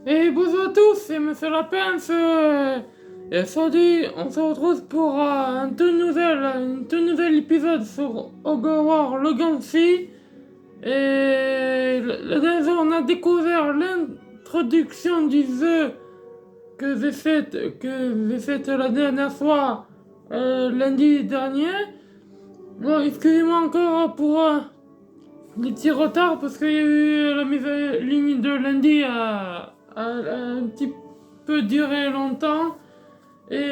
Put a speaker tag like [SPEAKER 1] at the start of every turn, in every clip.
[SPEAKER 1] Et bonjour à tous, c'est Monsieur Lapince. Et aujourd'hui, on se retrouve pour un tout nouvel épisode sur Hogwarts Legacy. Et le dernier jour, on a découvert l'introduction du jeu que j'ai faite la dernière fois, lundi dernier. Bon, excusez-moi encore pour les petits retards parce qu'il y a eu la mise en ligne de lundi a un petit peu duré longtemps. Et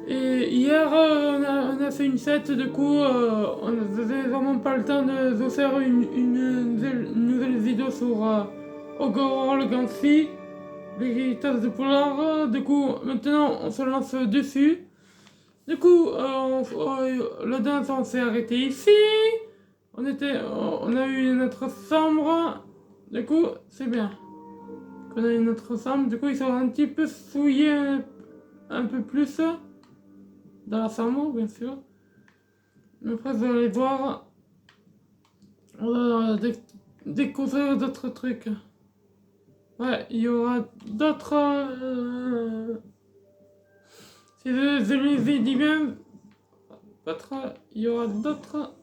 [SPEAKER 1] hier, on a fait une fête, du coup, on n'avait vraiment pas le temps de faire une nouvelle vidéo sur Hogwarts Legacy, les tasses de polar. Du coup, maintenant, on se lance dessus. Du coup, le danse, on s'est arrêté ici. On a eu notre chambre. Du coup, c'est bien. On a eu notre chambre. Du coup, ils sont un petit peu fouillés un peu plus dans la chambre, bien sûr. Mais après, vous allez voir, on va découvrir d'autres trucs. Ouais, il y aura d'autres. Si je les ai dit bien, il y aura d'autres.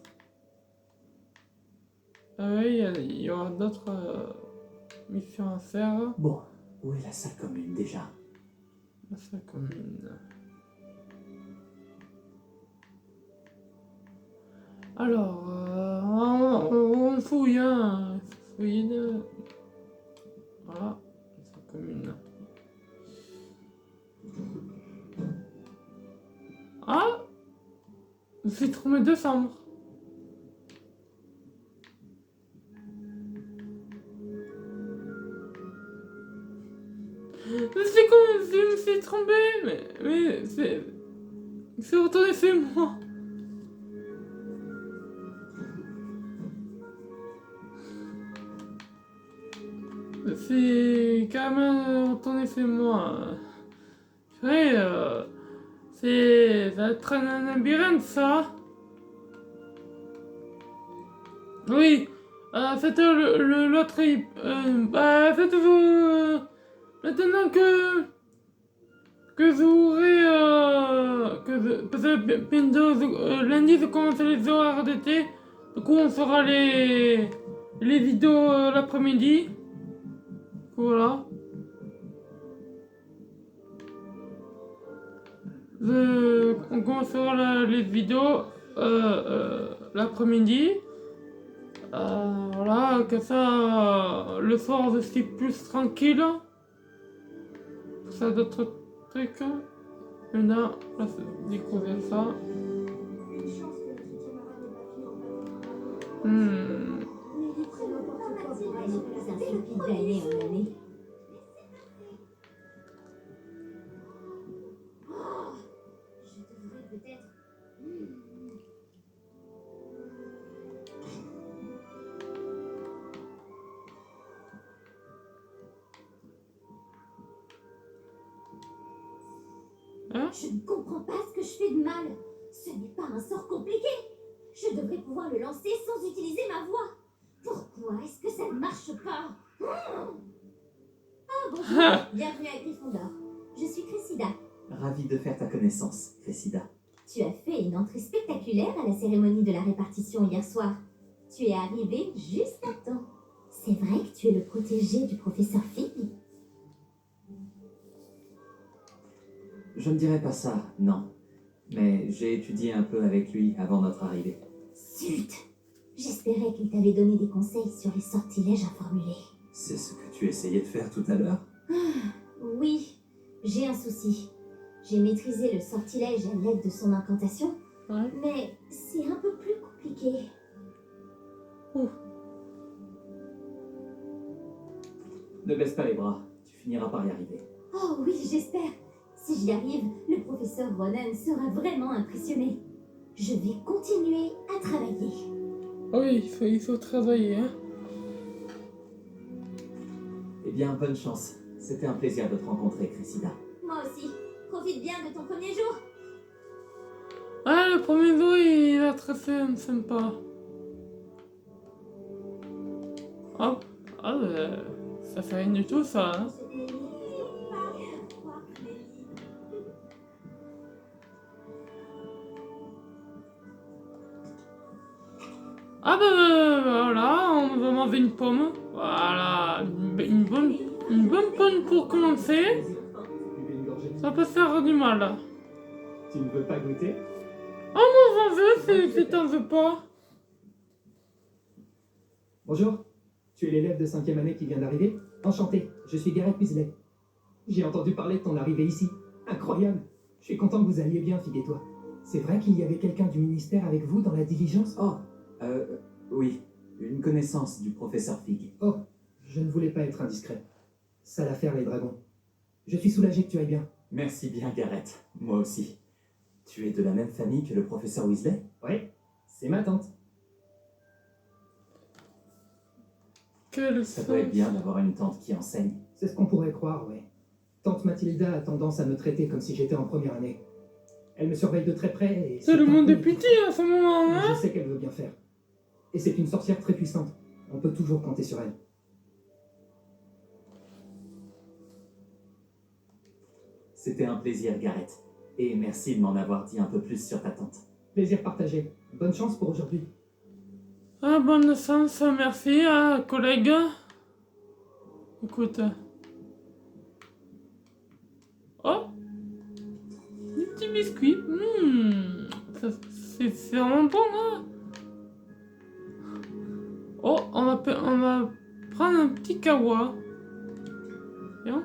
[SPEAKER 1] Oui, il y aura d'autres missions à faire.
[SPEAKER 2] Bon, où est la salle commune déjà?
[SPEAKER 1] La salle commune. Alors, on fouille, hein. Fouille. Voilà, la salle commune. Ah! Je suis trompé de chambre. Je me suis trompé, mais c'est retourné chez moi. C'est quand même retourné chez moi. Ouais, ça traîne un labyrinthe, ça. Oui, faites l'autre. Faites-vous. Maintenant que vous aurez. Parce que bientôt, lundi, je commence les horaires d'été. Du coup, on fera les vidéos l'après-midi. Voilà. On commencera les vidéos l'après-midi. Voilà, que ça, le soir, je suis plus tranquille. Ça, d'autres trucs. Maintenant, là, c'est découvrir ça. Hein?
[SPEAKER 3] Je ne comprends pas ce que je fais de mal. Ce n'est pas un sort compliqué. Je devrais pouvoir le lancer sans utiliser ma voix. Pourquoi est-ce que ça ne marche pas? Ah bonjour, bienvenue à Gryffondor. Je suis Cressida.
[SPEAKER 2] Ravi de faire ta connaissance, Cressida.
[SPEAKER 3] Tu as fait une entrée spectaculaire à la cérémonie de la répartition hier soir. Tu es arrivé juste à temps. C'est vrai que tu es le protégé du professeur Fig?
[SPEAKER 2] Je ne dirais pas ça, non. Mais j'ai étudié un peu avec lui avant notre arrivée.
[SPEAKER 3] Zut! J'espérais qu'il t'avait donné des conseils sur les sortilèges à formuler.
[SPEAKER 2] C'est ce que tu essayais de faire tout à l'heure?
[SPEAKER 3] Oui, j'ai un souci. J'ai maîtrisé le sortilège à l'aide de son incantation,
[SPEAKER 1] Ouais.
[SPEAKER 3] mais c'est un peu plus compliqué.
[SPEAKER 2] Ne baisse pas les bras, tu finiras par y arriver.
[SPEAKER 3] Oh oui, j'espère. Si j'y arrive, le professeur Ronen sera vraiment impressionné. Je vais continuer à travailler.
[SPEAKER 1] Oui, il faut travailler, hein.
[SPEAKER 2] Eh bien, bonne chance. C'était un plaisir de te rencontrer, Cressida.
[SPEAKER 3] Moi aussi. Profite bien de ton premier jour.
[SPEAKER 1] Ah, le premier jour, il a très sympa. Hop, Ça fait rien du tout, ça. Hein. Ah bah voilà, on va manger une pomme. Voilà, une bonne pomme pour commencer. Ça peut faire du mal.
[SPEAKER 4] Tu ne veux pas goûter?
[SPEAKER 1] Oh mon Dieu, c'est t'en veux pas.
[SPEAKER 4] Bonjour, tu es l'élève de 5e année qui vient d'arriver? Enchanté, je suis Gareth Weasley. J'ai entendu parler de ton arrivée ici. Incroyable. Je suis content que vous alliez bien, figure-toi. C'est vrai qu'il y avait quelqu'un du ministère avec vous dans la diligence?
[SPEAKER 2] Oh, oui, une connaissance du professeur Fig.
[SPEAKER 4] Oh, je ne voulais pas être indiscret. Sale affaire, les dragons. Je suis soulagé que tu ailles bien.
[SPEAKER 2] Merci bien, Gareth. Moi aussi. Tu es de la même famille que le professeur Weasley?
[SPEAKER 4] Ouais, c'est ma tante.
[SPEAKER 2] Ça doit être bien d'avoir une tante qui enseigne.
[SPEAKER 4] C'est ce qu'on pourrait croire, ouais. Tante Mathilda a tendance à me traiter comme si j'étais en première année. Elle me surveille de très près et...
[SPEAKER 1] C'est le
[SPEAKER 4] un
[SPEAKER 1] monde
[SPEAKER 4] peu
[SPEAKER 1] des petits à ce moment,
[SPEAKER 4] Mais
[SPEAKER 1] hein.
[SPEAKER 4] je sais qu'elle veut bien faire. Et c'est une sorcière très puissante. On peut toujours compter sur elle.
[SPEAKER 2] C'était un plaisir, Gareth. Et merci de m'en avoir dit un peu plus sur ta tante.
[SPEAKER 4] Plaisir partagé. Bonne chance pour aujourd'hui.
[SPEAKER 1] Ah, bonne chance, merci, collègue. Écoute. Oh, des petits biscuits. C'est vraiment bon, hein. Oh, on va prendre un petit kawa. Tiens.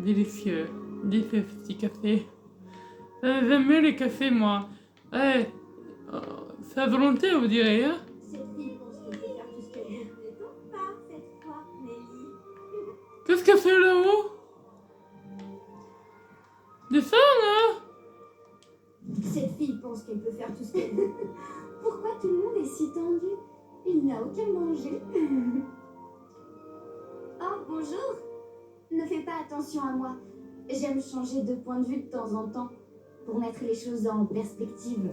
[SPEAKER 1] Délicieux. Délicieux ce petit café. J'aime mieux les cafés, moi. Eh, c'est à volonté, vous direz, hein.
[SPEAKER 3] Cette fille pense qu'elle peut faire tout ce qu'elle veut. Ne tombe pas cette fois, Nelly.
[SPEAKER 1] Qu'est-ce qu'elle fait là-haut? Descends, hein.
[SPEAKER 3] Cette fille pense qu'elle peut faire tout ce qu'elle veut. Pourquoi tout le monde est si tendu? Il n'a aucun danger. Oh, bonjour. Ne fais pas attention à moi. J'aime changer de point de vue de temps en temps pour mettre les choses en perspective.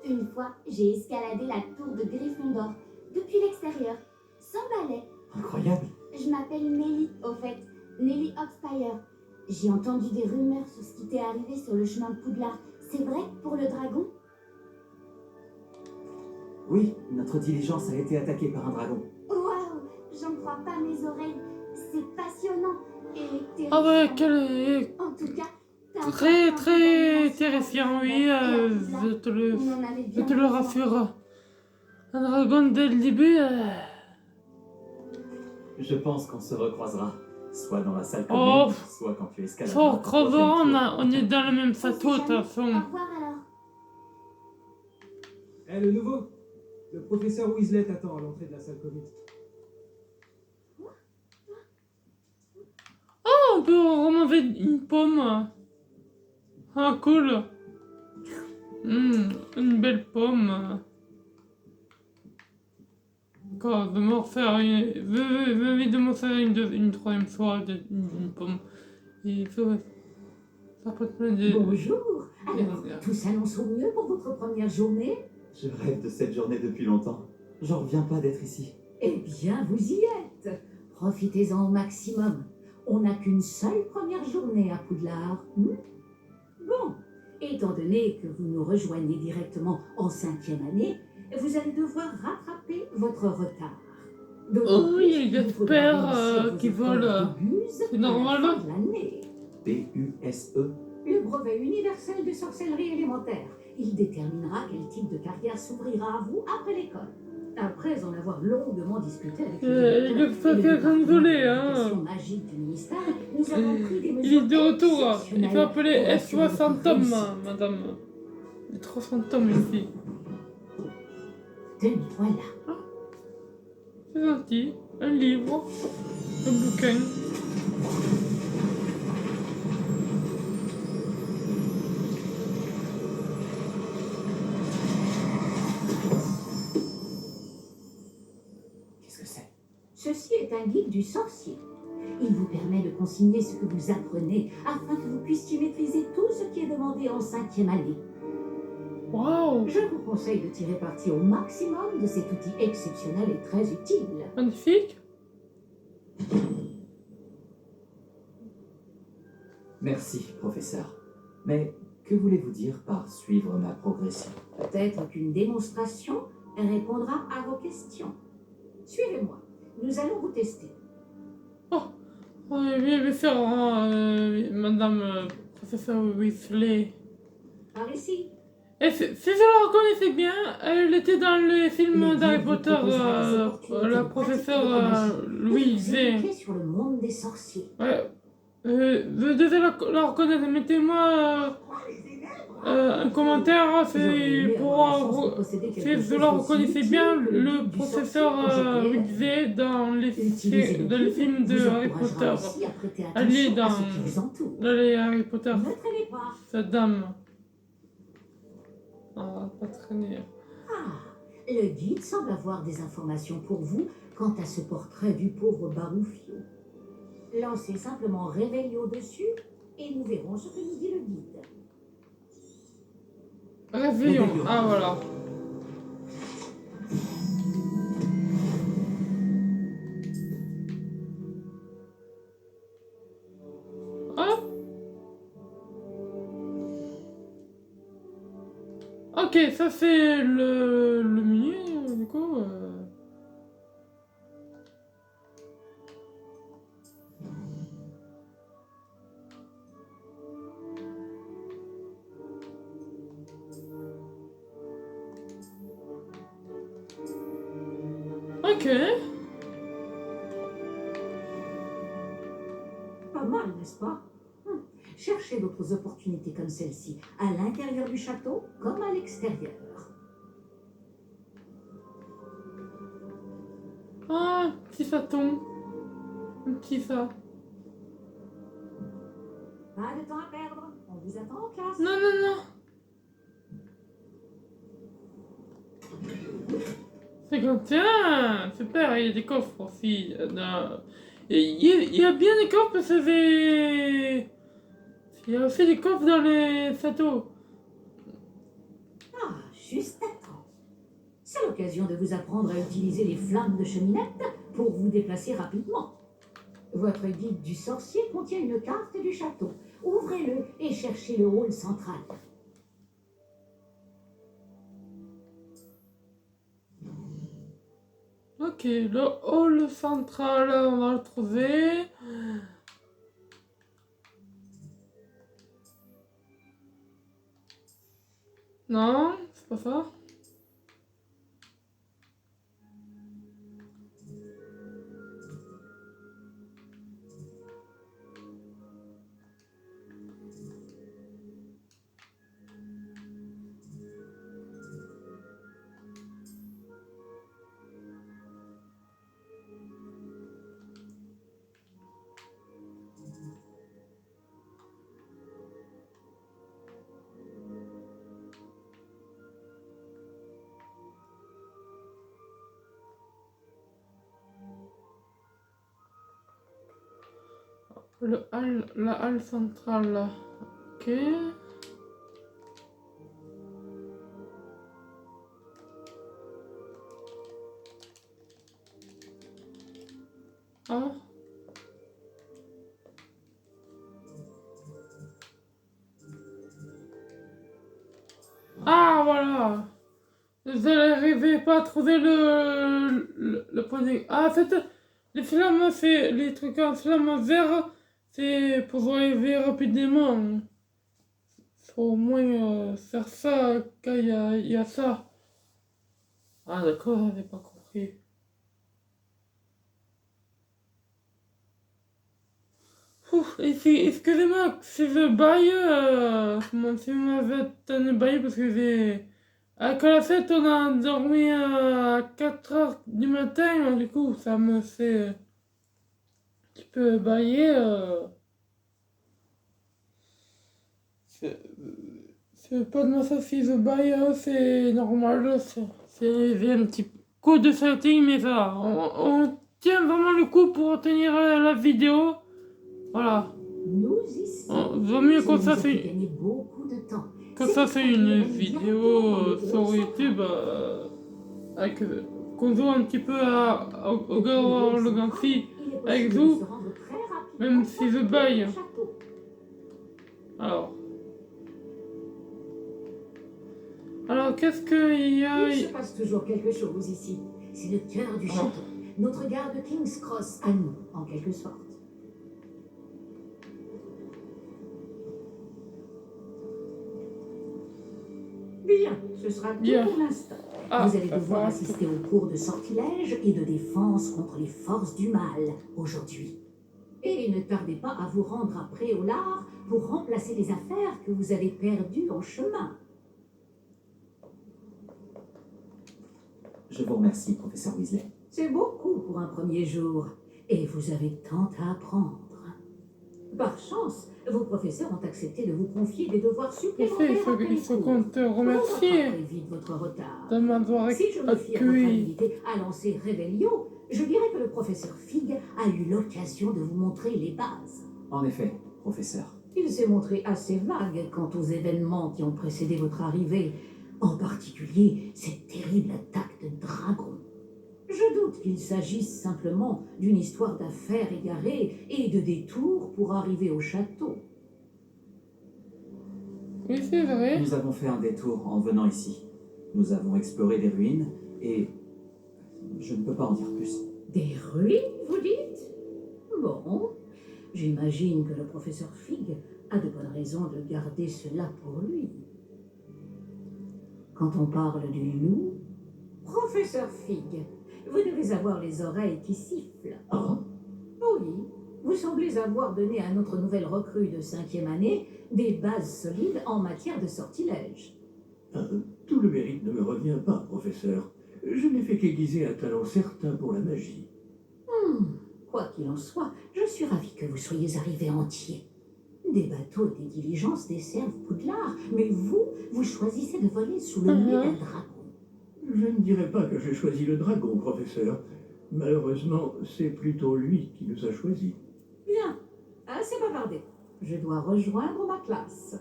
[SPEAKER 3] Une fois, j'ai escaladé la tour de Gryffondor depuis l'extérieur, sans balai.
[SPEAKER 2] Incroyable.
[SPEAKER 3] Je m'appelle Nelly, au fait. Nelly Oxfire. J'ai entendu des rumeurs sur ce qui t'est arrivé sur le chemin de Poudlard. C'est vrai pour le dragon?
[SPEAKER 2] Oui, notre diligence a été attaquée par un dragon.
[SPEAKER 3] Waouh, j'en crois pas mes oreilles. C'est passionnant et terrifiant.
[SPEAKER 1] Ah ouais, quel...
[SPEAKER 3] En tout cas, t'as
[SPEAKER 1] Très,
[SPEAKER 3] encore
[SPEAKER 1] très
[SPEAKER 3] un peu
[SPEAKER 1] terrifiant,
[SPEAKER 3] d'animation
[SPEAKER 1] oui,
[SPEAKER 3] à Poudlard.
[SPEAKER 1] je te le...
[SPEAKER 3] On en avait
[SPEAKER 1] Je
[SPEAKER 3] bien
[SPEAKER 1] te le
[SPEAKER 3] besoin.
[SPEAKER 1] rassure. Un dragon dès le début,
[SPEAKER 2] Je pense qu'on se recroisera. Soit dans la salle
[SPEAKER 1] Oh.
[SPEAKER 2] commune, soit quand tu escalades.
[SPEAKER 1] Fort
[SPEAKER 2] ta prochaine
[SPEAKER 1] crevant,
[SPEAKER 2] tour.
[SPEAKER 1] on est dans le même
[SPEAKER 3] On sait
[SPEAKER 1] château, de toute
[SPEAKER 3] jamais.
[SPEAKER 1] façon.
[SPEAKER 3] Au revoir alors.
[SPEAKER 4] Eh, le nouveau! Le professeur Weasley t'attend à l'entrée de la salle commune.
[SPEAKER 1] Oh, on peut remanger une pomme. Ah, cool. Une belle pomme. Encore, de me refaire une... J'ai envie de me faire une troisième fois une pomme. Et ça peut être plein de...
[SPEAKER 5] Bonjour. Alors, tout s'annonce au mieux pour votre première journée?
[SPEAKER 2] Je rêve de cette journée depuis longtemps. J'en reviens pas d'être ici.
[SPEAKER 5] Eh bien, vous y êtes. Profitez-en au maximum. On n'a qu'une seule première journée à Poudlard. Bon, étant donné que vous nous rejoignez directement en 5e année, vous allez devoir rattraper votre retard.
[SPEAKER 1] Oh oui, j'espère qu'ils volent. C'est normal.
[SPEAKER 2] B-U-S-E.
[SPEAKER 5] Le brevet universel de sorcellerie élémentaire. Il déterminera quel type de carrière s'ouvrira à vous après l'école. Après en avoir longuement discuté avec
[SPEAKER 1] le professeur Gonzolé, hein.
[SPEAKER 5] magique du ministère, nous avons pris des
[SPEAKER 1] Il
[SPEAKER 5] mesures
[SPEAKER 1] est de retour. Il
[SPEAKER 5] exceptionnelles
[SPEAKER 1] faut appeler
[SPEAKER 5] pour assurer
[SPEAKER 1] S60
[SPEAKER 5] votre
[SPEAKER 1] tomes,
[SPEAKER 5] réussite.
[SPEAKER 1] madame. Il y a 300 tomes ici.
[SPEAKER 5] Tenez, voilà.
[SPEAKER 1] C'est gentil. Un livre. Un bouquin.
[SPEAKER 2] Qu'est-ce que c'est?
[SPEAKER 5] Ceci est un guide du sorcier. Il vous permet de consigner ce que vous apprenez afin que vous puissiez maîtriser tout ce qui est demandé en 5e année.
[SPEAKER 1] Waouh,
[SPEAKER 5] Je vous conseille de tirer parti au maximum de cet outil exceptionnel et très utile.
[SPEAKER 1] magnifique.
[SPEAKER 2] Merci, professeur. Mais que voulez-vous dire par suivre ma progression?
[SPEAKER 5] Peut-être qu'une démonstration répondra à vos questions. Suivez-moi, nous allons vous tester.
[SPEAKER 1] Oui, bien sûr, hein, Madame professeur Weasley.
[SPEAKER 5] Par ici.
[SPEAKER 1] Et si je la reconnaissais bien, elle était dans les films
[SPEAKER 5] Le
[SPEAKER 1] d'Harry
[SPEAKER 5] guide vous
[SPEAKER 1] Potter,
[SPEAKER 5] proposera des opportunités
[SPEAKER 1] la
[SPEAKER 5] de
[SPEAKER 1] professeure
[SPEAKER 5] pratiquer votre magie.
[SPEAKER 1] Louise.
[SPEAKER 5] Vous éduquer sur le monde des sorciers.
[SPEAKER 1] Ouais. Je devais la reconnaître. Mettez-moi un commentaire,
[SPEAKER 5] Vous auriez
[SPEAKER 1] c'est
[SPEAKER 5] aimé
[SPEAKER 1] pour
[SPEAKER 5] avoir la chance de posséder
[SPEAKER 1] si
[SPEAKER 5] quelque
[SPEAKER 1] je
[SPEAKER 5] chose
[SPEAKER 1] la
[SPEAKER 5] d'aussi
[SPEAKER 1] reconnaissais
[SPEAKER 5] utile
[SPEAKER 1] bien,
[SPEAKER 5] que
[SPEAKER 1] le
[SPEAKER 5] guide du
[SPEAKER 1] professeur
[SPEAKER 5] sorcier quand j'étais
[SPEAKER 1] Weasley dans
[SPEAKER 5] Utilisez le
[SPEAKER 1] dans les
[SPEAKER 5] guide,
[SPEAKER 1] films de
[SPEAKER 5] vous
[SPEAKER 1] Harry
[SPEAKER 5] encouragera
[SPEAKER 1] Potter.
[SPEAKER 5] aussi à prêter
[SPEAKER 1] Elle est
[SPEAKER 5] attention à
[SPEAKER 1] dans
[SPEAKER 5] ce qui vous entoure.
[SPEAKER 1] les Harry Potter,
[SPEAKER 5] Ne traînez pas.
[SPEAKER 1] cette dame. Ah, pas traîner.
[SPEAKER 5] Ah, le guide semble avoir des informations pour vous quant à ce portrait du pauvre Baroufio. Lancez simplement réveil au-dessus et nous verrons ce que nous dit le guide.
[SPEAKER 1] Réveillon. Ah, voilà. Ah. Ok, ça c'est le milieu, du coup. Ok.
[SPEAKER 5] Pas mal, n'est-ce pas? Cherchez d'autres opportunités comme celle-ci, à l'intérieur du château comme à l'extérieur.
[SPEAKER 1] Ah, petit chaton. Un petit ça.
[SPEAKER 5] Pas de temps à perdre, on vous attend en classe.
[SPEAKER 1] Non, non, non. C'est comme tiens, super, il y a des coffres aussi. Il y a bien des coffres parce que il y a aussi des coffres dans les châteaux.
[SPEAKER 5] Ah, juste à temps. C'est l'occasion de vous apprendre à utiliser les flammes de cheminette pour vous déplacer rapidement. Votre guide du sorcier contient une carte du château. Ouvrez-le et cherchez le hall central.
[SPEAKER 1] Ok, le hall central, on va le trouver. Non, c'est pas ça. La halle centrale, là. Ok. Ah. Ah, voilà. Je n'arrivais pas à trouver le point de... Ah, en fait, les flammes, c'est... Les trucs en flammes vertes, c'est pour arriver rapidement. Faut au moins faire ça quand il y a ça. Ah, d'accord, j'avais pas compris. Ouf, excusez-moi, si je baille, si vous m'avez tenu bailler parce que j'ai... Avec la fête, on a dormi à 4 heures du matin, du coup, ça me fait un petit peu bailler. C'est pas de ma faute si je baille, c'est normal. J'ai un petit coup de setting, mais ça va. On tient vraiment le coup pour tenir la vidéo. Voilà.
[SPEAKER 5] Nous ici,
[SPEAKER 1] Vaut mieux qu'on
[SPEAKER 5] cela
[SPEAKER 1] ça
[SPEAKER 5] nous a fait
[SPEAKER 1] fait.
[SPEAKER 5] gagner beaucoup de temps
[SPEAKER 1] Quand ça c'est une vidéo sur YouTube avec qu'on joue un petit peu à Hogwarts Legacy avec vous, même si je baille. Alors qu'est-ce qu'il y a?
[SPEAKER 5] Il se passe toujours quelque chose ici. C'est le cœur du château. Notre gare de King's Cross à nous, en quelque sorte. Bien, ce sera tout
[SPEAKER 1] Bien.
[SPEAKER 5] pour l'instant.
[SPEAKER 1] Ah,
[SPEAKER 5] Vous allez
[SPEAKER 1] ça
[SPEAKER 5] devoir
[SPEAKER 1] va.
[SPEAKER 5] assister au cours de sortilège et de défense contre les forces du mal aujourd'hui. Et ne tardez pas à vous rendre à Préolard pour remplacer les affaires que vous avez perdues en chemin.
[SPEAKER 2] Je vous remercie, professeur Weasley.
[SPEAKER 5] C'est beaucoup pour un premier jour. Et vous avez tant à apprendre. Par chance, vos professeurs ont accepté de vous confier des devoirs supplémentaires après
[SPEAKER 1] Il
[SPEAKER 5] les
[SPEAKER 1] faut
[SPEAKER 5] cours.
[SPEAKER 1] qu'on te
[SPEAKER 5] Vous
[SPEAKER 1] remercie
[SPEAKER 5] rattraperez vite votre retard.
[SPEAKER 1] de m'avoir
[SPEAKER 5] Si je me fie à votre
[SPEAKER 1] accueilli.
[SPEAKER 5] habilité à lancer Réveillon, je dirais que le professeur Fig a eu l'occasion de vous montrer les bases.
[SPEAKER 2] En effet, professeur.
[SPEAKER 5] Il s'est montré assez vague quant aux événements qui ont précédé votre arrivée, en particulier cette terrible attaque de dragon. Je doute qu'il s'agisse simplement d'une histoire d'affaires égarées et de détours pour arriver au château.
[SPEAKER 1] Oui, c'est vrai.
[SPEAKER 2] Nous avons fait un détour en venant ici. Nous avons exploré des ruines et... je ne peux pas en dire plus.
[SPEAKER 5] Des ruines, vous dites? Bon, j'imagine que le professeur Fig a de bonnes raisons de garder cela pour lui. Quand on parle du loup, professeur Fig, vous devez avoir les oreilles qui sifflent.
[SPEAKER 2] Oh,
[SPEAKER 5] Oui, vous semblez avoir donné à notre nouvelle recrue de 5e année des bases solides en matière de sortilège.
[SPEAKER 6] Tout le mérite ne me revient pas, professeur. Je n'ai fait qu'aiguiser un talent certain pour la magie.
[SPEAKER 5] Quoi qu'il en soit, je suis ravie que vous soyez arrivé entier. Des bateaux et des diligences desservent Poudlard, mais vous choisissez de voler sous le nez d'un dragon.
[SPEAKER 6] Je ne dirais pas que j'ai choisi le dragon, professeur. Malheureusement, c'est plutôt lui qui nous a choisis.
[SPEAKER 5] Bien, assez bavardé. Je dois rejoindre ma classe.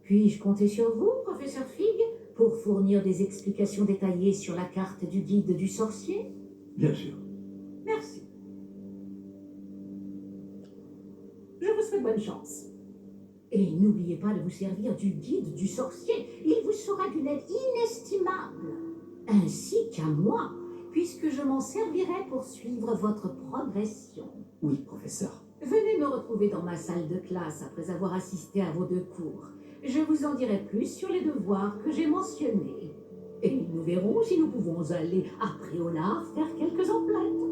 [SPEAKER 5] Puis-je compter sur vous, professeur Fig, pour fournir des explications détaillées sur la carte du guide du sorcier?
[SPEAKER 6] Bien sûr.
[SPEAKER 5] Merci. Je vous souhaite bonne chance. Et n'oubliez pas de vous servir du guide du sorcier. Il vous sera d'une aide inestimable. Ainsi qu'à moi, puisque je m'en servirai pour suivre votre progression.
[SPEAKER 2] oui, professeur.
[SPEAKER 5] Venez me retrouver dans ma salle de classe après avoir assisté à vos 2 cours. Je vous en dirai plus sur les devoirs que j'ai mentionnés. Et nous verrons si nous pouvons aller à Préolard faire quelques emplettes.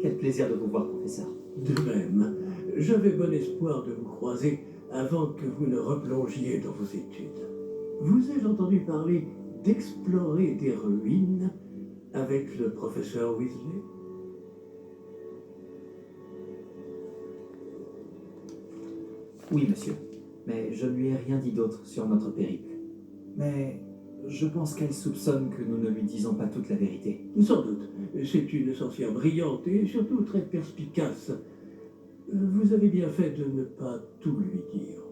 [SPEAKER 2] Quel plaisir de vous voir, professeur.
[SPEAKER 6] De même, j'avais bon espoir de vous croiser avant que vous ne replongiez dans vos études. Vous ai-je entendu parler d'explorer des ruines avec le professeur Weasley?
[SPEAKER 2] Oui, monsieur. Mais je ne lui ai rien dit d'autre sur notre périple. Mais je pense qu'elle soupçonne que nous ne lui disons pas toute la vérité.
[SPEAKER 6] Sans doute. C'est une sorcière brillante et surtout très perspicace. Vous avez bien fait de ne pas tout lui dire.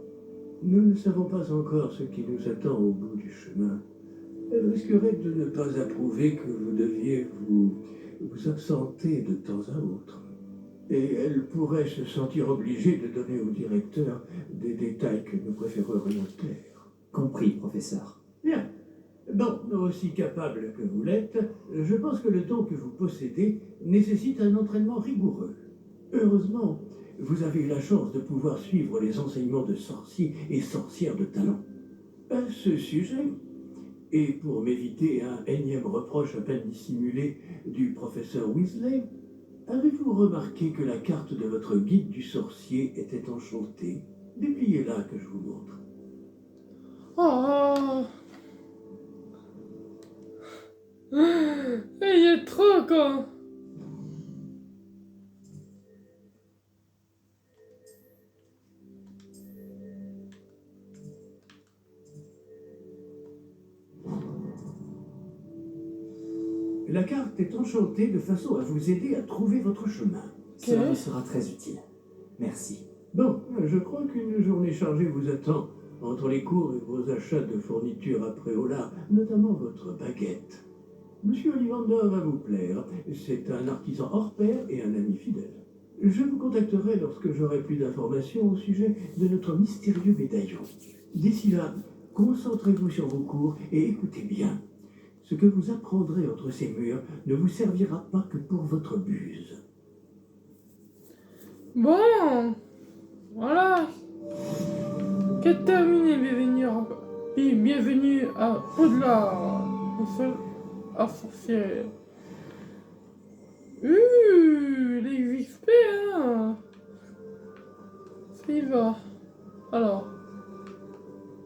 [SPEAKER 6] Nous ne savons pas encore ce qui nous attend au bout du chemin. Elle risquerait de ne pas approuver que vous deviez vous absenter de temps à autre. Et elle pourrait se sentir obligée de donner au directeur des détails que nous préférerions taire.
[SPEAKER 2] Compris, professeur.
[SPEAKER 6] Bien. Bon, aussi capable que vous l'êtes, je pense que le don que vous possédez nécessite un entraînement rigoureux. Heureusement, vous avez eu la chance de pouvoir suivre les enseignements de sorciers et sorcières de talent. À ce sujet, et pour m'éviter un énième reproche à peine dissimulé du professeur Weasley, avez-vous remarqué que la carte de votre guide du sorcier était enchantée? Dépliez-la que je vous montre.
[SPEAKER 1] Oh. Il est trop con.
[SPEAKER 6] La carte est enchantée de façon à vous aider à trouver votre chemin.
[SPEAKER 2] Cela vous sera très utile. Merci.
[SPEAKER 6] Bon, je crois qu'une journée chargée vous attend, entre les cours et vos achats de fournitures après Ola, notamment votre baguette. Monsieur Ollivander va vous plaire. C'est un artisan hors pair et un ami fidèle. Je vous contacterai lorsque j'aurai plus d'informations au sujet de notre mystérieux médaillon. D'ici là, concentrez-vous sur vos cours et écoutez bien. Ce que vous apprendrez entre ces murs ne vous servira pas que pour votre buse.
[SPEAKER 1] Bon, voilà. Quête terminée, bienvenue à Poudlard, au sol à sorcière. Les XP, hein. Ça y va. Alors.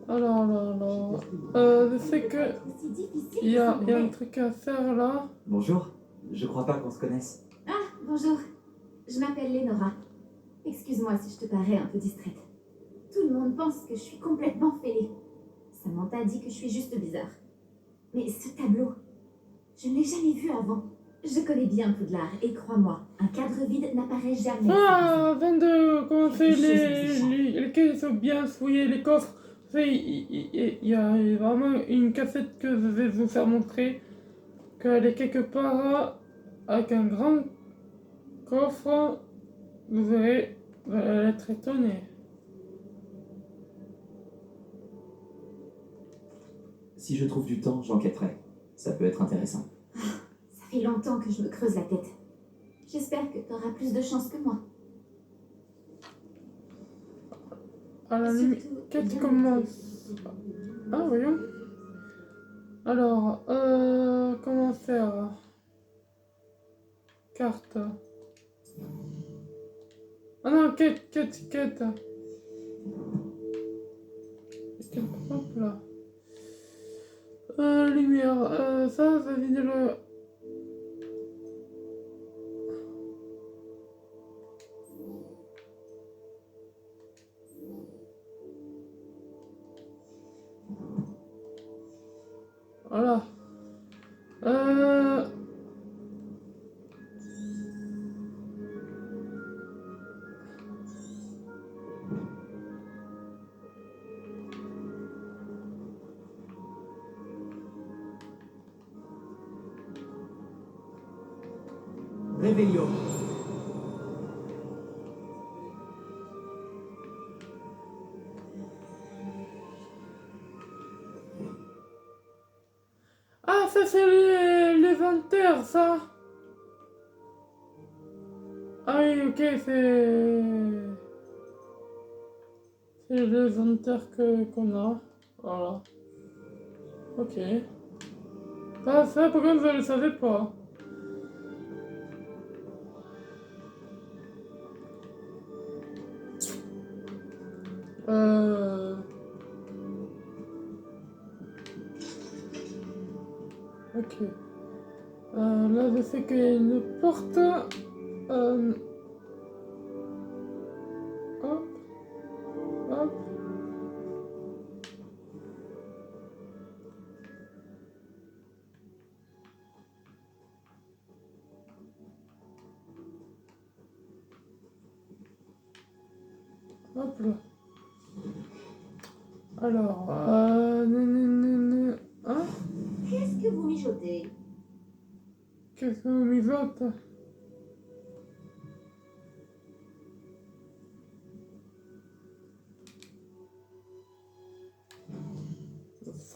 [SPEAKER 1] Je sais que
[SPEAKER 3] C'est difficile.
[SPEAKER 1] il y a
[SPEAKER 3] de
[SPEAKER 1] un truc à faire là.
[SPEAKER 2] Bonjour. Je crois pas qu'on se connaisse.
[SPEAKER 3] Ah, bonjour. Je m'appelle Lénora. Excuse-moi si je te parais un peu distraite. Tout le monde pense que je suis complètement fêlée. Samantha dit que je suis juste bizarre. Mais ce tableau, je ne l'ai jamais vu avant. Je connais bien Poudlard et crois-moi, un cadre vide n'apparaît jamais.
[SPEAKER 1] Avant de commencer les caisses sont bien fouillées, les coffres. Il y a vraiment une cassette que je vais vous faire montrer. Qu'elle est quelque part avec un grand coffre. Vous verrez, vous allez être étonné.
[SPEAKER 2] Si je trouve du temps, j'enquêterai. Ça peut être intéressant.
[SPEAKER 3] Ça fait longtemps que je me creuse la tête. J'espère que tu auras plus de chance que moi.
[SPEAKER 1] À la limite,
[SPEAKER 3] Surtout,
[SPEAKER 1] qu'est-ce
[SPEAKER 3] bien
[SPEAKER 1] commence? Ah, voyons. Alors, comment faire? Carte. Ah non, quête. Hop là. Lumière. Ça vide le... Voilà.
[SPEAKER 6] Réveillons.
[SPEAKER 1] Ah, ça c'est l'inventaire, ça. Ah oui, ok, c'est l'inventaire qu'on a. Voilà. Ok. Ça, par contre, je le savais pas. Ok. Là, je sais qu'il y a une porte. Hop. Hop. Hop là. Alors, hein?
[SPEAKER 3] Qu'est-ce que vous mijotez?
[SPEAKER 1] Qu'est-ce qu'on mijote?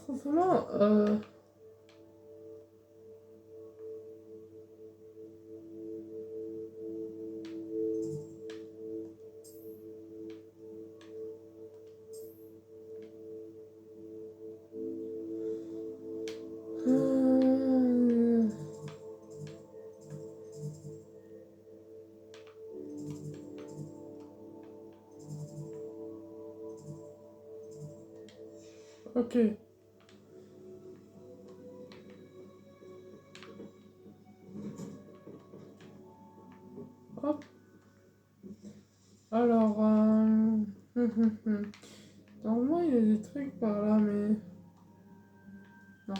[SPEAKER 1] Franchement, ok. Hop. Alors, normalement, il y a des trucs par là, mais... Non.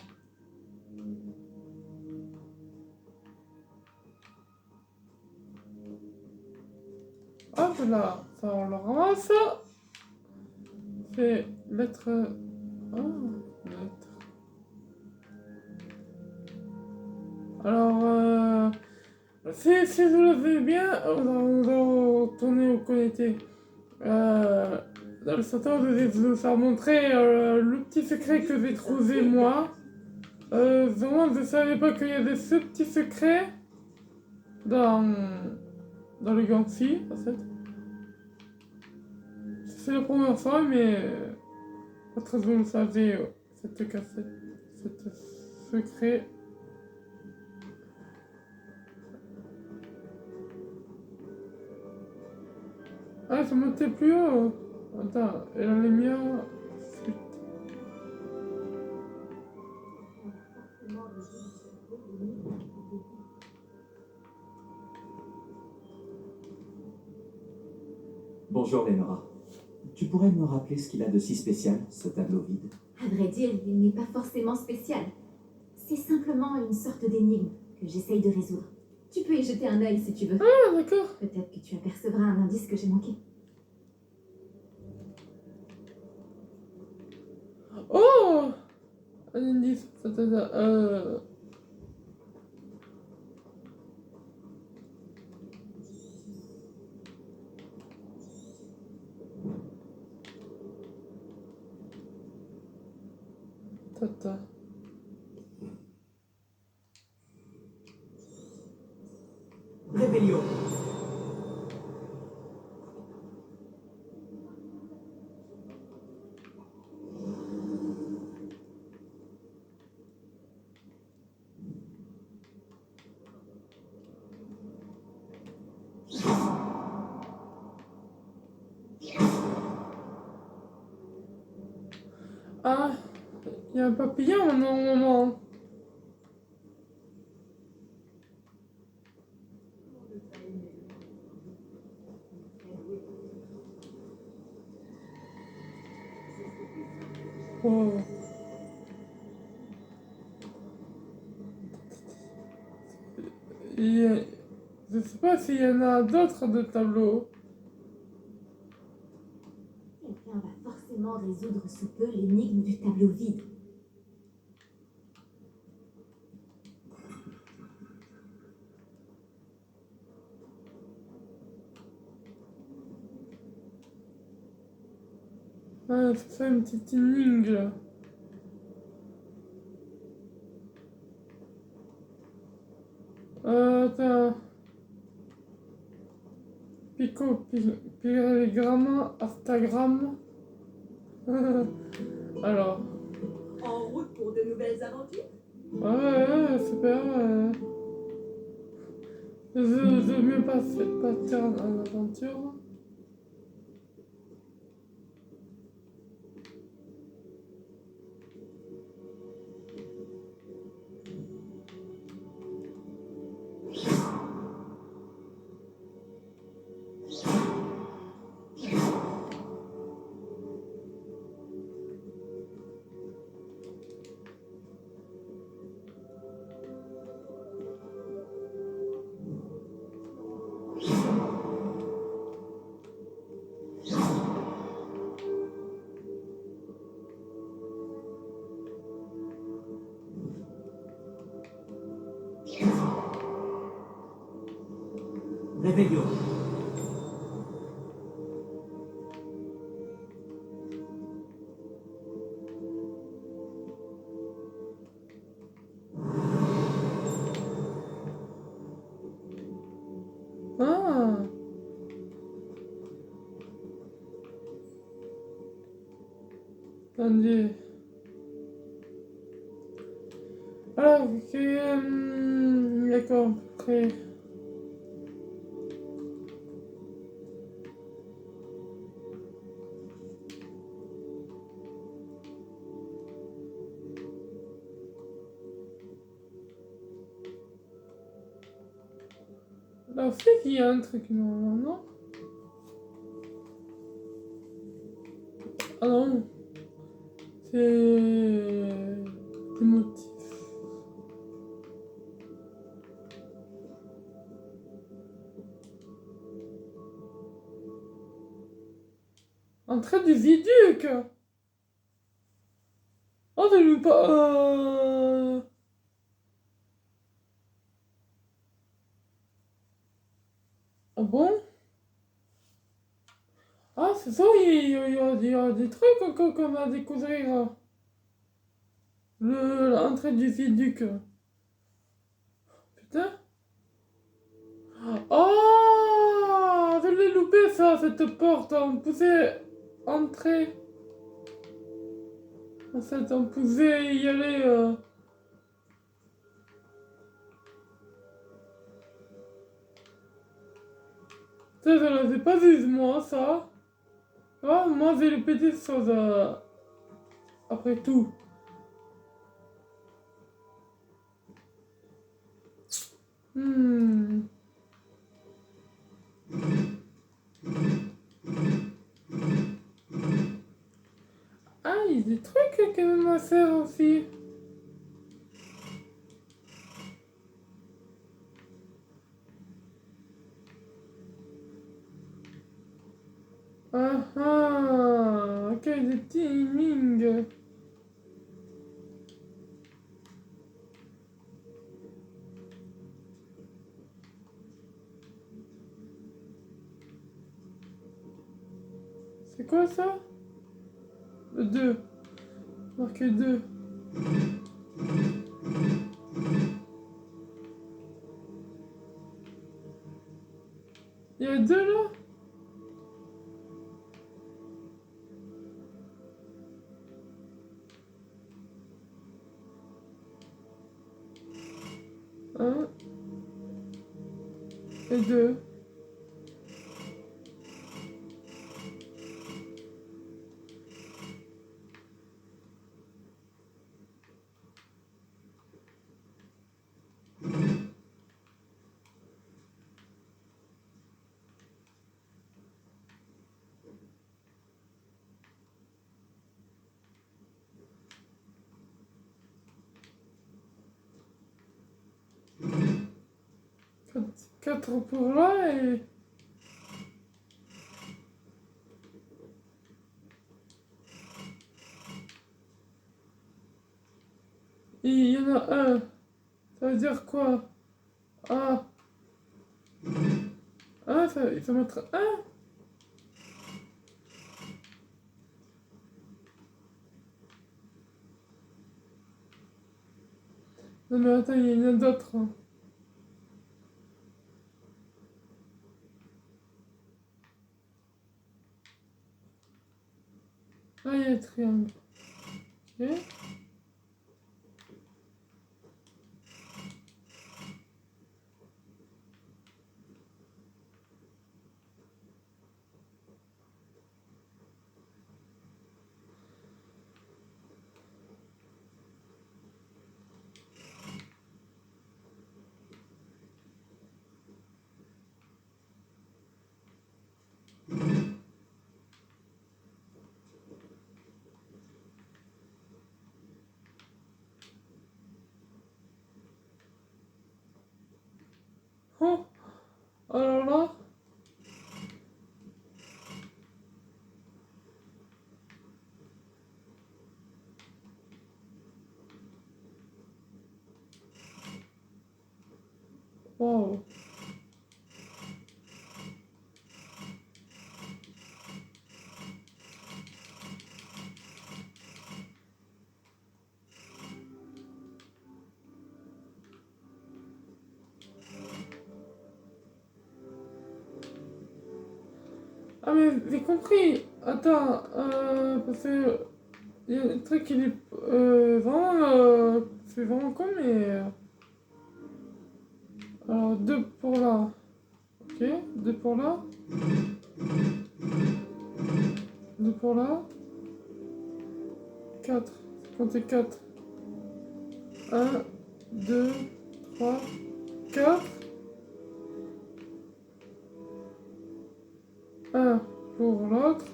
[SPEAKER 1] Hop. là, ça on le ramasse. C'est lettre... lettre. Alors, si vous le voulez bien, on va retourner au connecté. Dans le centre, je vais vous faire montrer le petit secret que j'ai trouvé moi. Vraiment, je savais pas qu'il y avait ce petit secret dans le Galaxy, en fait. C'est la première fois, mais peut-être que vous le savez, cette cassette, ce secret. Ah, ça montait plus haut. Attends, et la lumière... Flûte.
[SPEAKER 2] Bonjour, Lenora. Tu pourrais me rappeler ce qu'il a de si spécial, ce tableau vide?
[SPEAKER 3] À vrai dire, il n'est pas forcément spécial. C'est simplement une sorte d'énigme que j'essaye de résoudre. Tu peux y jeter un œil si tu veux.
[SPEAKER 1] Ah, d'accord.
[SPEAKER 3] Peut-être que tu apercevras un indice que j'ai manqué.
[SPEAKER 1] Oh! Un indice. Tata.
[SPEAKER 4] Rébellion.
[SPEAKER 1] Ah, il y a un papillon normalement. Oh. Je sais pas s'il y en a d'autres de tableaux.
[SPEAKER 3] Quelqu'un va forcément résoudre sous peu l'énigme du tableau vide.
[SPEAKER 1] Ah, c'est ça une petite énigme. Attends. Pilégramme, Instagram. Alors.
[SPEAKER 5] En route pour de nouvelles aventures?
[SPEAKER 1] Ouais, super. Je veux mieux partir en aventure.
[SPEAKER 4] Rébellion.
[SPEAKER 1] Ah. Attendez. Alors, ok. D'accord, après. Là aussi, il y a un truc normalement, non? Ah non. C'est des motifs. l'entrée du viaduc. Oh, je loue pas. Ah bon? Ah, c'est ça, il y a des trucs qu'on a à découvrir. L'entrée du viaduc. Putain. Oh, je l'ai loupé ça, cette porte. On pouvait entrer. En fait, on pouvait y aller. Ça, je l'avais pas vu, moi, ça. Ah, moi, j'ai loupé des choses. Après tout. Hmm. Ah, il y a des trucs quand même à faire aussi. Ah ah, ok, des timings. C'est quoi ça? Le 2. Marqué 2. Il y a 2 là? Un et 2. Quatre pour là et... Il y en a un. Ça veut dire quoi? Ah. Ah, ça, il faut mettre un. Non mais attends, il y en a d'autres. Ah, il y a le triangle. Ok. Oh, alors là. Wow. Ah mais j'ai compris. Attends, parce que il y a un truc qui est vraiment, c'est vraiment con mais alors 2 pour là. Ok, 2 pour là. 2 pour là. 4. Comptez 4. 1, 2, 3, 4. 1 pour l'autre.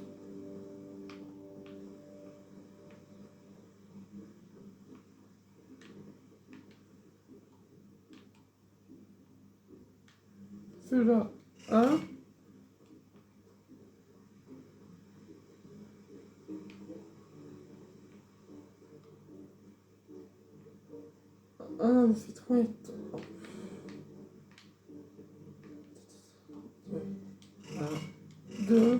[SPEAKER 1] Celui-là, 1. 1, je suis trop... 2,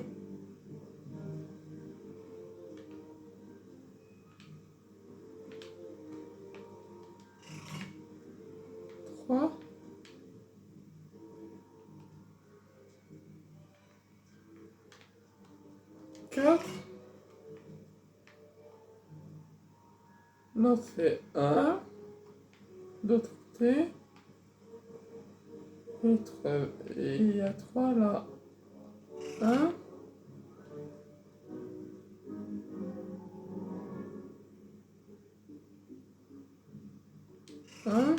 [SPEAKER 1] 3, 4. Là c'est 1. D'autre côté. Et il y a 3 là. 1. 1.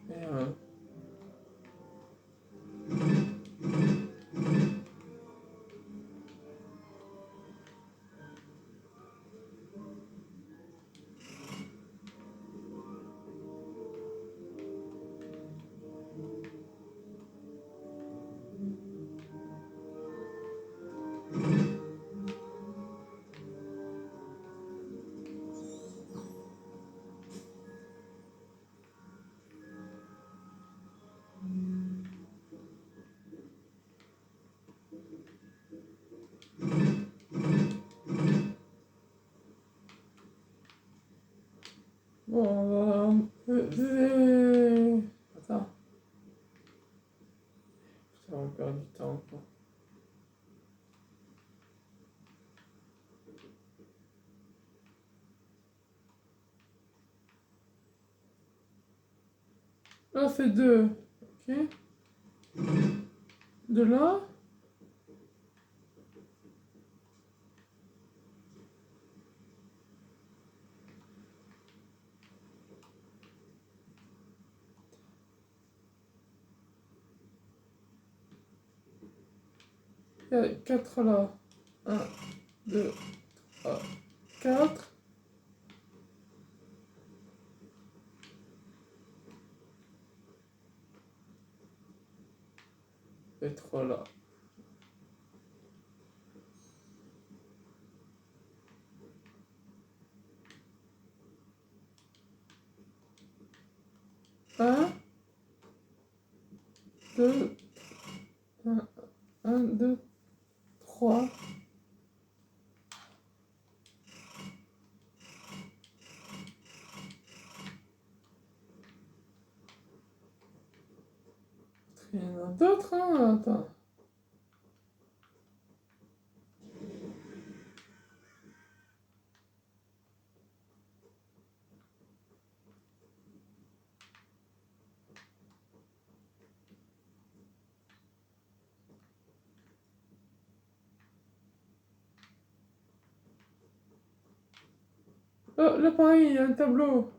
[SPEAKER 1] Et 1. Bon, attends. Putain, on perd du temps encore. Là, c'est 2. Ok. De là. Il y a 4 là. 1, 2, 3, 4. Et 3 là. Un, 2, 1, 2, 3. Il y en a d'autres, hein? Attends. Oh, là, pareil, il y a un tableau.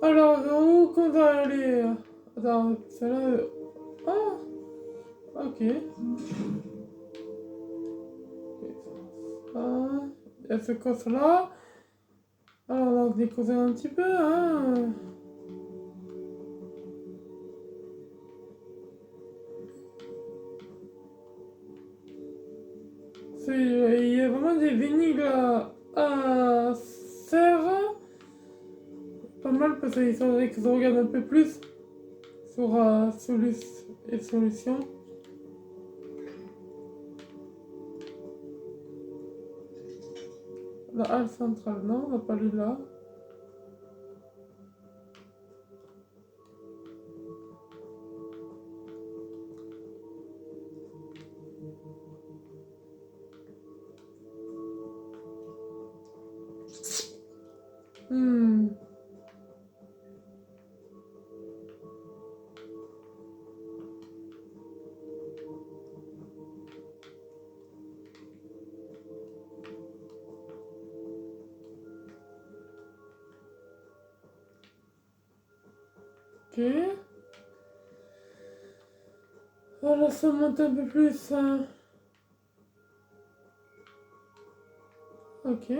[SPEAKER 1] Alors, où qu'on va aller? Attends, celle-là... Ah! Ok. Ah, il y a ce coffre-là. Alors, on va découvrir un petit peu, hein. Il y a vraiment des énigmes à faire. Pas mal parce qu'il faudrait que je regarde un peu plus sur solutions. La halle centrale, non, on va pas aller là. Hmm. Ok. Voilà, ça monte un peu plus. Hein. Ok.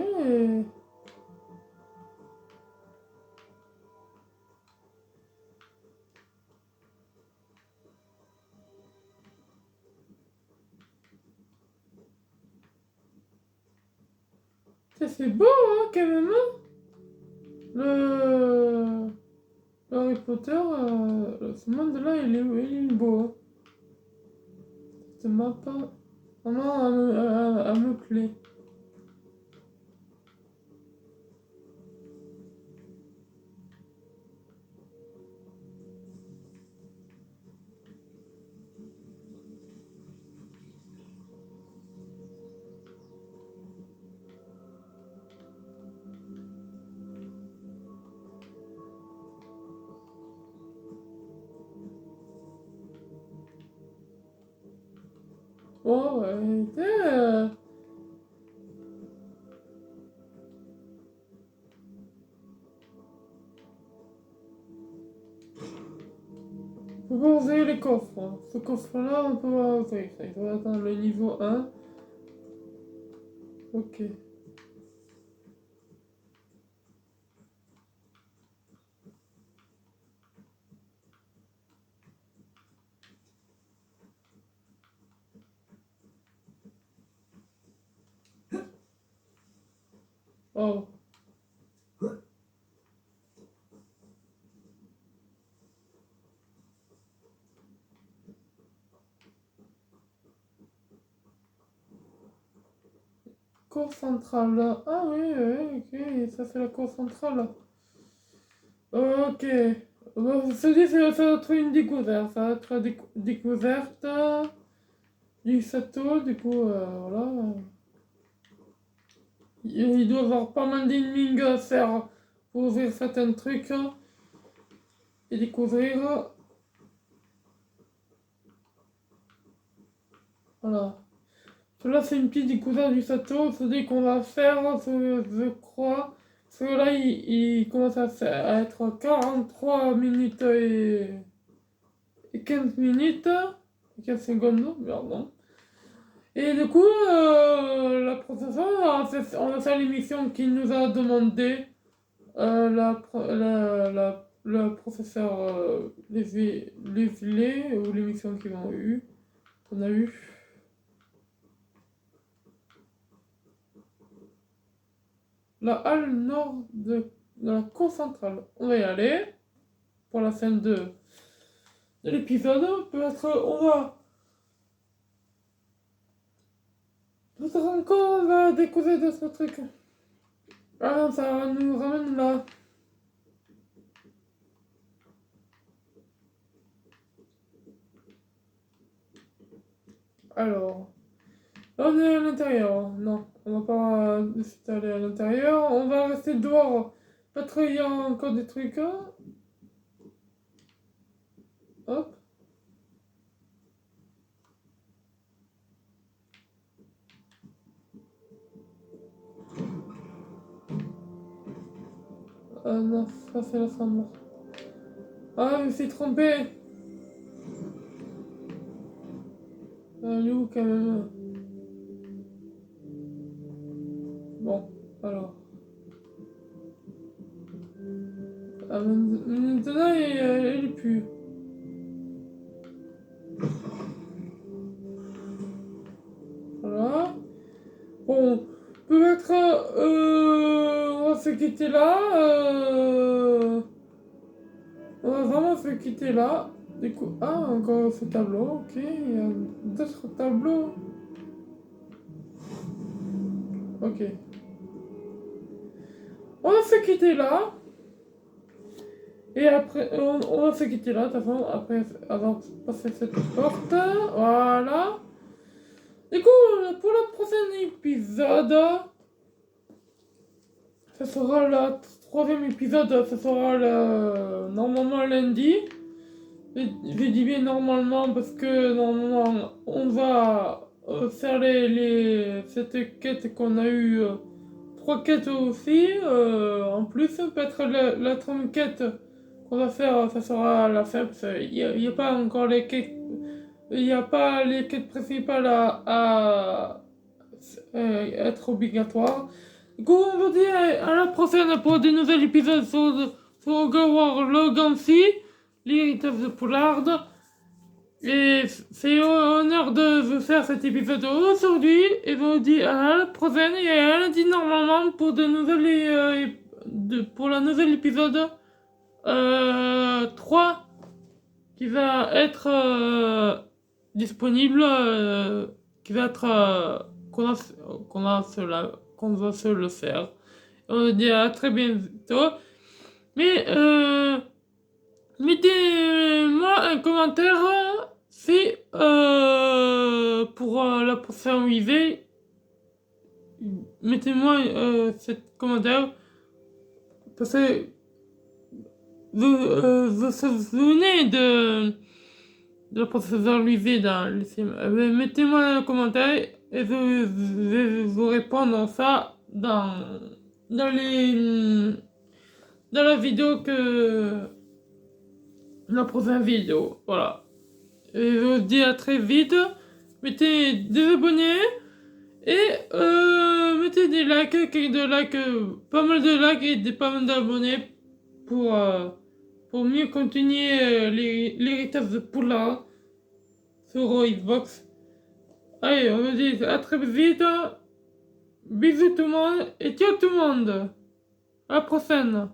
[SPEAKER 1] Ça, c'est beau, hein, quand même. Hein. Le Harry Potter, ce monde-là, il est beau. Hein. Cette map, vraiment, à me plaît. Oh, ouais, on peut ouvrir les coffres. Hein. Ce coffre-là, on peut ouvrir. Il faut atteindre le niveau 1. Ok. Oh. Cour centrale. Ah oui, oui, ok. Ça, c'est la cour centrale. Ok. Bon, je te dis, ça va être une découverte. Ça va être une découverte du château. Du coup, voilà. Il doit y avoir pas mal d'ennemis à faire pour ouvrir certains trucs et découvrir. Voilà. Cela, c'est une petite découverte du château. C'est qu'on va faire, je crois. Cela, il commence à être 43 minutes et 15 minutes. Et 15 secondes, pardon. Et du coup, la professeure, on a fait l'émission qu'il nous a demandé. Le professeur Lévillé, ou l'émission qu'on a eu. La halle nord de la cour centrale. On va y aller pour la fin de l'épisode. Peut-être on va découvrir d'autres trucs. Ah non, ça nous ramène là. Alors, là on est à l'intérieur. Non, on va pas aller à l'intérieur. On va rester dehors. Peut-être il y a encore des trucs. Hop. Ah non, ça c'est la chambre. Ah, je me suis trompé. Elle est où quand même? Bon, alors. Ah, maintenant, il est plus. Voilà. Bon, peut-être on va se quitter là. On va vraiment se quitter là. Du coup, encore ce tableau, ok, il y a d'autres tableaux. Ok. On va se quitter là. Et après, on va se quitter là, de toute façon, après avoir passé cette porte. Voilà. Du coup, pour le prochain épisode, ce sera le troisième épisode, ce sera normalement lundi. Je dis bien normalement parce que normalement on va faire cette quête qu'on a eu, 3 quêtes aussi, en plus peut-être la troisième quête qu'on va faire, ça sera à la fin parce qu'il n'y a pas encore les quêtes, il n'y a pas les quêtes principales à être obligatoires. Du coup on vous dit à la prochaine pour des nouveaux épisodes sur God War Legacy, l'héritage de Pollard. Et c'est honneur de vous faire cet épisode aujourd'hui. Et je vous dis à la prochaine et à lundi normalement pour pour la nouvelle épisode 3 qui va être disponible, qui va être qu'on va se le faire. Et on vous dit à très bientôt. Mais mettez-moi un commentaire si pour la prochaine UV, mettez-moi ce commentaire parce que vous vous souvenez de la professeure UV dans le film. Mettez-moi un commentaire et je vais vous répondre ça dans la vidéo la prochaine vidéo, voilà. Et je vous dis à très vite. Mettez des abonnés et mettez des likes, pas mal de likes et pas mal d'abonnés pour mieux continuer l'héritage de Poula sur Xbox. Allez, on vous dit à très vite. Bisous tout le monde et ciao tout le monde. À la prochaine.